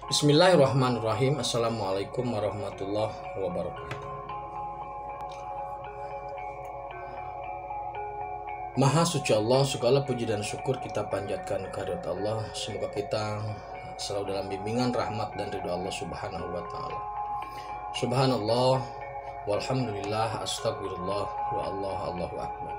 Bismillahirrahmanirrahim. Assalamualaikum warahmatullahi wabarakatuh. Maha suci Allah, segala puji dan syukur kita panjatkan kehadirat Allah. Semoga kita selalu dalam bimbingan rahmat dan ridha Allah Subhanahu wa taala. Subhanallah walhamdulillah astagfirullah wa Allahu akbar.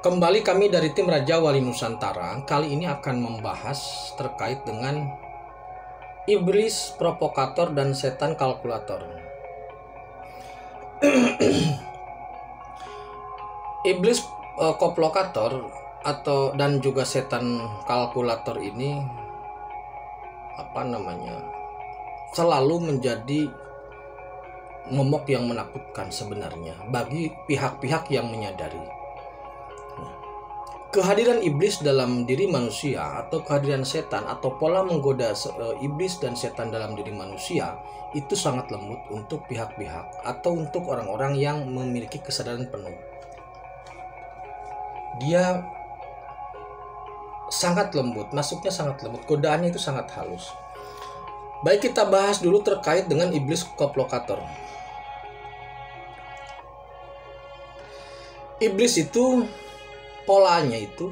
Kembali kami dari tim Raja Wali Nusantara. Kali ini akan membahas terkait dengan iblis provokator dan setan kalkulator. Iblis koplokator dan juga setan kalkulator ini selalu menjadi momok yang menakutkan sebenarnya bagi pihak-pihak yang menyadari. Kehadiran iblis dalam diri manusia atau kehadiran setan atau pola menggoda iblis dan setan dalam diri manusia itu sangat lembut untuk pihak-pihak atau untuk orang-orang yang memiliki kesadaran penuh. Dia sangat lembut, masuknya sangat lembut, godaannya itu sangat halus. Baik, kita bahas dulu terkait dengan iblis koplokator. Iblis itu polanya itu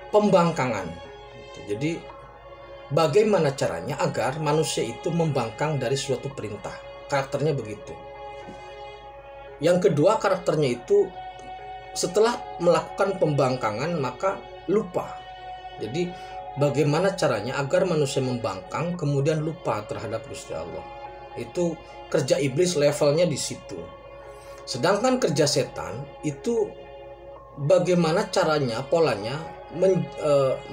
pembangkangan. Jadi bagaimana caranya agar manusia itu membangkang dari suatu perintah? Karakternya begitu. Yang kedua, karakternya itu setelah melakukan pembangkangan maka lupa. Jadi bagaimana caranya agar manusia membangkang kemudian lupa terhadap Gusti Allah? Itu kerja iblis, levelnya di situ. Sedangkan kerja setan itu bagaimana caranya, polanya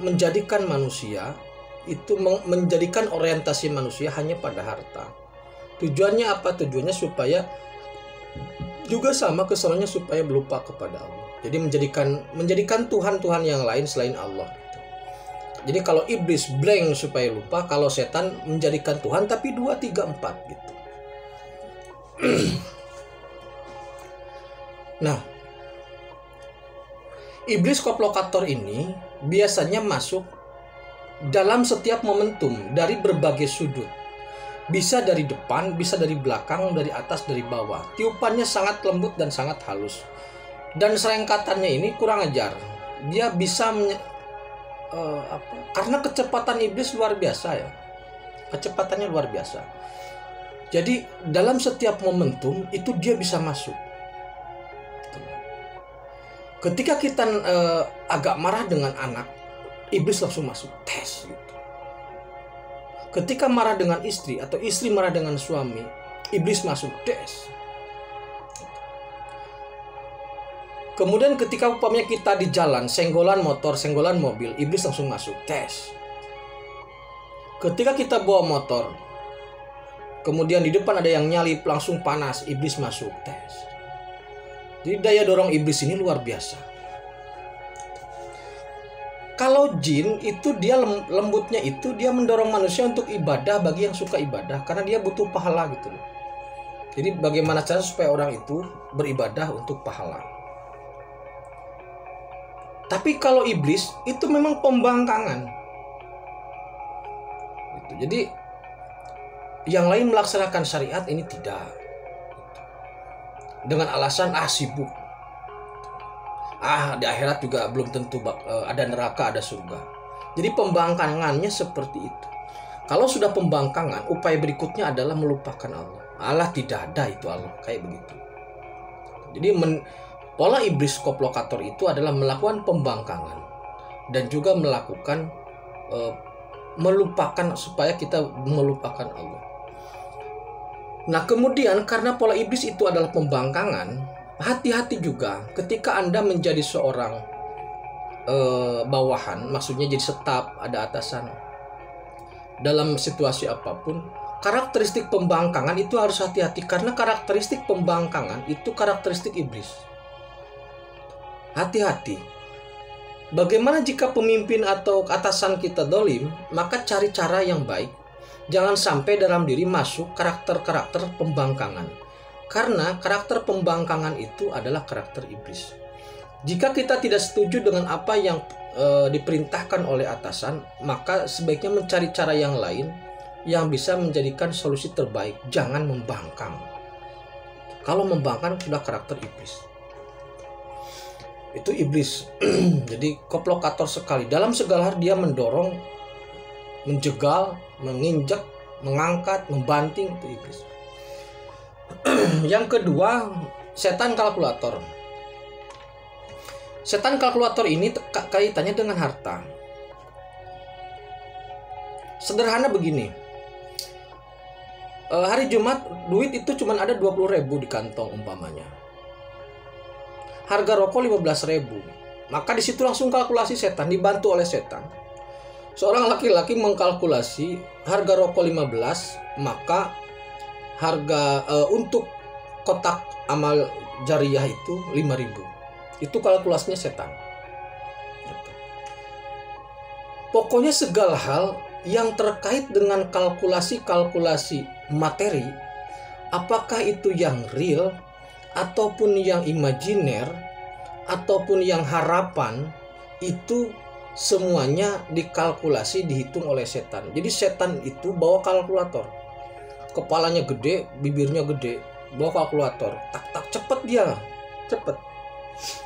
menjadikan manusia itu menjadikan orientasi manusia hanya pada harta. Tujuannya apa? Tujuannya supaya juga sama kesannya supaya lupa kepada Allah. Jadi menjadikan Tuhan-Tuhan yang lain selain Allah. Jadi kalau iblis blank supaya lupa, kalau setan menjadikan Tuhan tapi 2, 3, 4 gitu. Nah, iblis koplokator ini biasanya masuk dalam setiap momentum dari berbagai sudut. Bisa dari depan, bisa dari belakang, dari atas, dari bawah. Tiupannya sangat lembut dan sangat halus. Dan serengkatannya ini kurang ajar. Dia bisa karena kecepatan iblis luar biasa ya. Kecepatannya luar biasa. Jadi dalam setiap momentum itu dia bisa masuk. Ketika kita agak marah dengan anak, iblis langsung masuk, tes gitu. Ketika marah dengan istri atau istri marah dengan suami, iblis masuk, tes. Kemudian ketika umpamanya kita di jalan, senggolan motor, senggolan mobil, iblis langsung masuk, tes. Ketika kita bawa motor, kemudian di depan ada yang nyalip, langsung panas, iblis masuk, tes. Jadi daya dorong iblis ini luar biasa. Kalau jin itu dia lembutnya itu dia mendorong manusia untuk ibadah bagi yang suka ibadah karena dia butuh pahala gitu loh. Jadi bagaimana cara supaya orang itu beribadah untuk pahala. Tapi kalau iblis itu memang pembangkangan. Gitu. Jadi yang lain melaksanakan syariat ini tidak. Dengan alasan sibuk, di akhirat juga belum tentu ada neraka, ada surga. Jadi pembangkangannya seperti itu. Kalau sudah pembangkangan, upaya berikutnya adalah melupakan Allah. Allah tidak ada, itu Allah, kayak begitu. Jadi pola iblis koplokator itu adalah melakukan pembangkangan dan juga melakukan melupakan supaya kita melupakan Allah. Nah, kemudian karena pola iblis itu adalah pembangkangan, hati-hati juga ketika Anda menjadi seorang bawahan, maksudnya jadi staf, ada atasan. Dalam situasi apapun, karakteristik pembangkangan itu harus hati-hati karena karakteristik pembangkangan itu karakteristik iblis. Hati-hati. Bagaimana jika pemimpin atau atasan kita dolim, maka cari cara yang baik. Jangan sampai dalam diri masuk karakter-karakter pembangkangan. Karena karakter pembangkangan itu adalah karakter iblis. Jika kita tidak setuju dengan apa yang diperintahkan oleh atasan, maka sebaiknya mencari cara yang lain yang bisa menjadikan solusi terbaik. Jangan membangkang. Kalau membangkang sudah karakter iblis. Itu iblis. Jadi koplokator sekali. Dalam segala hal dia mendorong, menjegal, menginjak, mengangkat, membanting, itu iblis. Yang kedua, setan kalkulator. Setan kalkulator ini kaitannya dengan harta. Sederhana begini. Hari Jumat duit itu cuma ada 20.000 di kantong umpamanya. Harga rokok 15.000. Maka di situ langsung kalkulasi setan, dibantu oleh setan. Seorang laki-laki mengkalkulasi harga rokok 15, maka harga untuk kotak amal jariah itu 5.000. Itu kalkulasinya setan. Pokoknya segala hal yang terkait dengan kalkulasi-kalkulasi materi, apakah itu yang real ataupun yang imajiner ataupun yang harapan, itu semuanya dikalkulasi, dihitung oleh setan. Jadi setan itu bawa kalkulator. Kepalanya gede, bibirnya gede, bawa kalkulator. Tak cepet dia, cepet.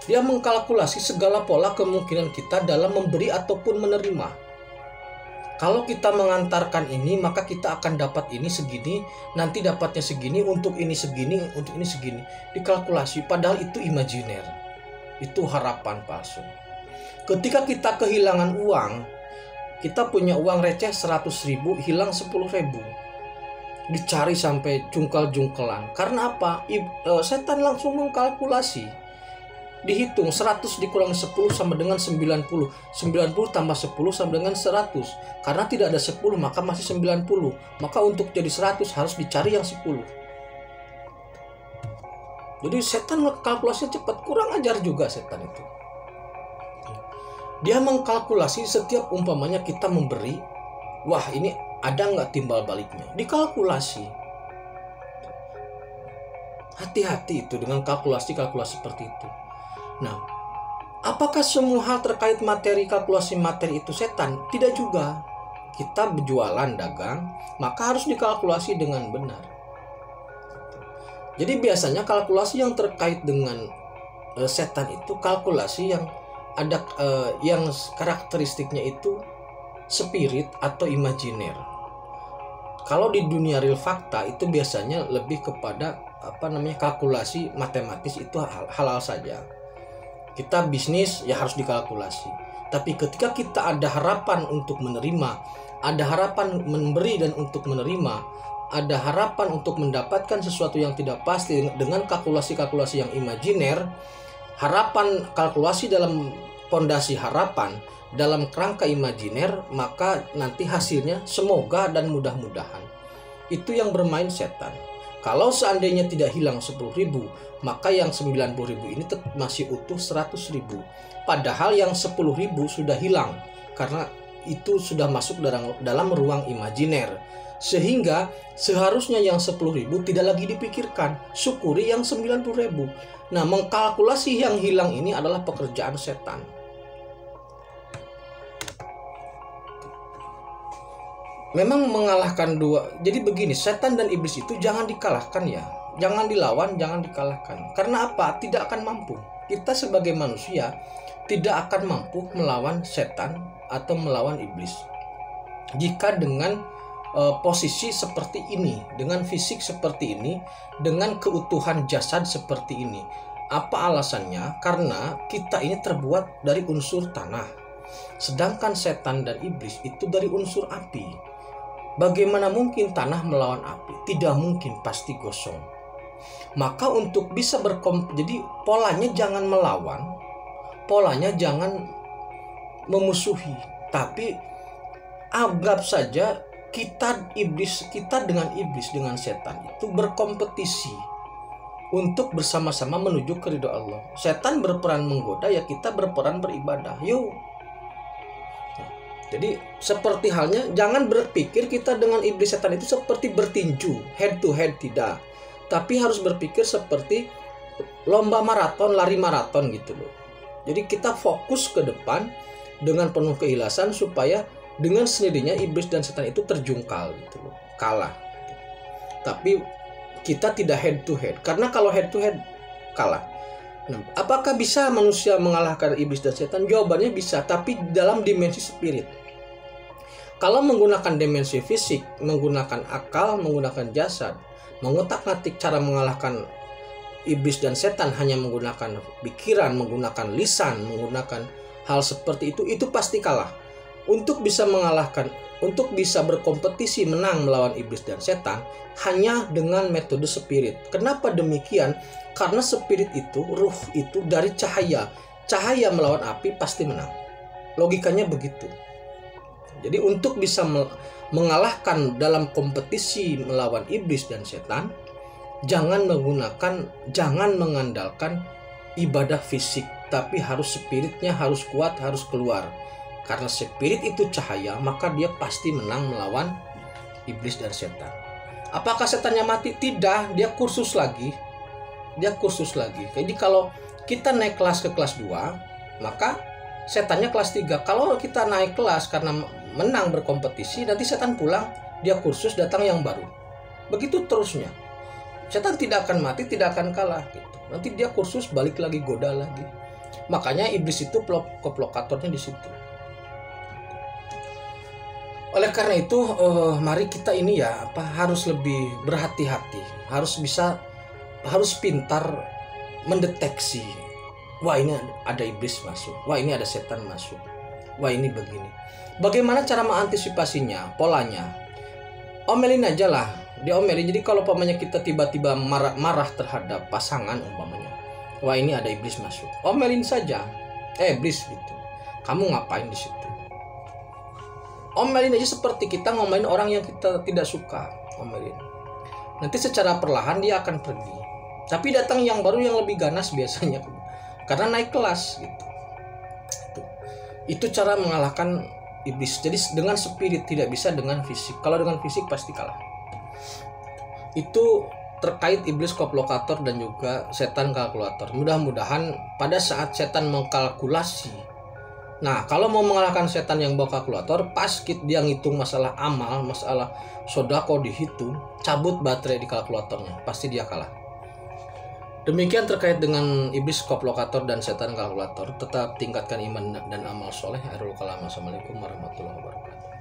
Dia mengkalkulasi segala pola kemungkinan kita dalam memberi ataupun menerima. Kalau kita mengantarkan ini, maka kita akan dapat ini segini, nanti dapatnya segini, untuk ini segini, untuk ini segini. Dikalkulasi, padahal itu imajiner. Itu harapan palsu. Ketika kita kehilangan uang, kita punya uang receh 100.000, hilang 10.000. Dicari sampai jungkal-jungkelan. Karena apa? Setan langsung mengkalkulasi. Dihitung 100 dikurangi 10 sama dengan 90. 90 tambah 10 sama dengan 100. Karena tidak ada 10 maka masih 90. Maka untuk jadi 100 harus dicari yang 10. Jadi setan kalkulasinya cepat. Kurang ajar juga setan itu. Dia mengkalkulasi setiap umpamanya kita memberi. Wah, ini ada nggak timbal baliknya? Dikalkulasi. Hati-hati itu dengan kalkulasi-kalkulasi seperti itu. Nah, apakah semua hal terkait materi, kalkulasi materi itu setan? Tidak juga. Kita berjualan, dagang, maka harus dikalkulasi dengan benar. Jadi biasanya kalkulasi yang terkait dengan setan itu kalkulasi yang ada yang karakteristiknya itu spirit atau imajiner. Kalau di dunia real fakta itu biasanya lebih kepada kalkulasi matematis, itu halal saja. Kita bisnis ya harus dikalkulasi. Tapi ketika kita ada harapan untuk menerima, ada harapan memberi dan untuk menerima, ada harapan untuk mendapatkan sesuatu yang tidak pasti dengan kalkulasi-kalkulasi yang imajiner, harapan kalkulasi dalam pondasi harapan, dalam kerangka imajiner, maka nanti hasilnya semoga dan mudah-mudahan. Itu yang bermain setan. Kalau seandainya tidak hilang 10.000, maka yang 90.000 ini masih utuh 100.000. Padahal yang 10.000 sudah hilang karena itu sudah masuk dalam ruang imajiner. Sehingga seharusnya yang 10.000 tidak lagi dipikirkan, syukuri yang 90.000. Nah, mengkalkulasi yang hilang ini adalah pekerjaan setan. Memang mengalahkan dua. Jadi begini, setan dan iblis itu jangan dikalahkan ya. Jangan dilawan, jangan dikalahkan. Karena apa? Tidak akan mampu. Kita sebagai manusia tidak akan mampu melawan setan atau melawan iblis. Jika dengan posisi seperti ini, dengan fisik seperti ini, dengan keutuhan jasad seperti ini. Apa alasannya? Karena kita ini terbuat dari unsur tanah. Sedangkan setan dan iblis itu dari unsur api. Bagaimana mungkin tanah melawan api? Tidak mungkin, pasti gosong. Maka untuk bisa jadi polanya jangan melawan, polanya jangan memusuhi, tapi anggap saja kita dengan iblis, dengan setan itu berkompetisi untuk bersama-sama menuju ke ridho Allah. Setan berperan menggoda, ya kita berperan beribadah. Yuk. Jadi seperti halnya, jangan berpikir kita dengan iblis setan itu seperti bertinju, head to head, tidak. Tapi harus berpikir seperti lomba maraton, lari maraton gitu loh. Jadi kita fokus ke depan, dengan penuh keikhlasan supaya dengan sendirinya iblis dan setan itu terjungkal gitu loh, kalah. Tapi kita tidak head to head, karena kalau head to head kalah. Nah, apakah bisa manusia mengalahkan iblis dan setan? Jawabannya bisa, tapi dalam dimensi spirit. Kalau menggunakan dimensi fisik, menggunakan akal, menggunakan jasad, mengutak-atik cara mengalahkan iblis dan setan hanya menggunakan pikiran, menggunakan lisan, menggunakan hal seperti itu pasti kalah. Untuk bisa mengalahkan, untuk bisa berkompetisi menang melawan iblis dan setan hanya dengan metode spirit. Kenapa demikian? Karena spirit itu, ruh itu dari cahaya. Cahaya melawan api pasti menang. Logikanya begitu. Jadi untuk bisa mengalahkan dalam kompetisi melawan iblis dan setan, jangan mengandalkan ibadah fisik, tapi harus spiritnya harus kuat, harus keluar. Karena spirit itu cahaya, maka dia pasti menang melawan iblis dan setan. Apakah setannya mati? Tidak, dia kursus lagi. Jadi kalau kita naik kelas ke kelas 2, maka setannya kelas 3. Kalau kita naik kelas karena menang berkompetisi, nanti setan pulang, dia kursus, datang yang baru. Begitu terusnya. Setan tidak akan mati, tidak akan kalah gitu. Nanti dia kursus, balik lagi, goda lagi. Makanya iblis itu provokatornya di situ. Oleh karena itu, mari kita ini harus lebih berhati-hati, harus pintar mendeteksi. Wah, ini ada iblis masuk. Wah, ini ada setan masuk. Wah, ini begini. Bagaimana cara mengantisipasinya? Polanya, omelin aja lah. Diomelin. Jadi kalau umpamanya kita tiba-tiba marah terhadap pasangan umpamanya, wah ini ada iblis masuk. Omelin saja. Iblis gitu. Kamu ngapain di situ? Omelin aja seperti kita ngomelin orang yang kita tidak suka. Omelin. Nanti secara perlahan dia akan pergi. Tapi datang yang baru yang lebih ganas biasanya. Karena naik kelas gitu. Itu cara mengalahkan iblis. Jadi dengan spirit, tidak bisa dengan fisik. Kalau dengan fisik pasti kalah. Itu terkait iblis koplokator dan juga setan kalkulator. Mudah-mudahan pada saat setan mengkalkulasi. Nah, kalau mau mengalahkan setan yang bawa kalkulator, pas dia ngitung masalah amal, masalah sodako dihitung, cabut baterai di kalkulatornya, pasti dia kalah. Demikian terkait dengan iblis koplokator dan setan kalkulator. Tetap tingkatkan iman dan amal soleh. Akhirul kalam. Assalamualaikum warahmatullahi wabarakatuh.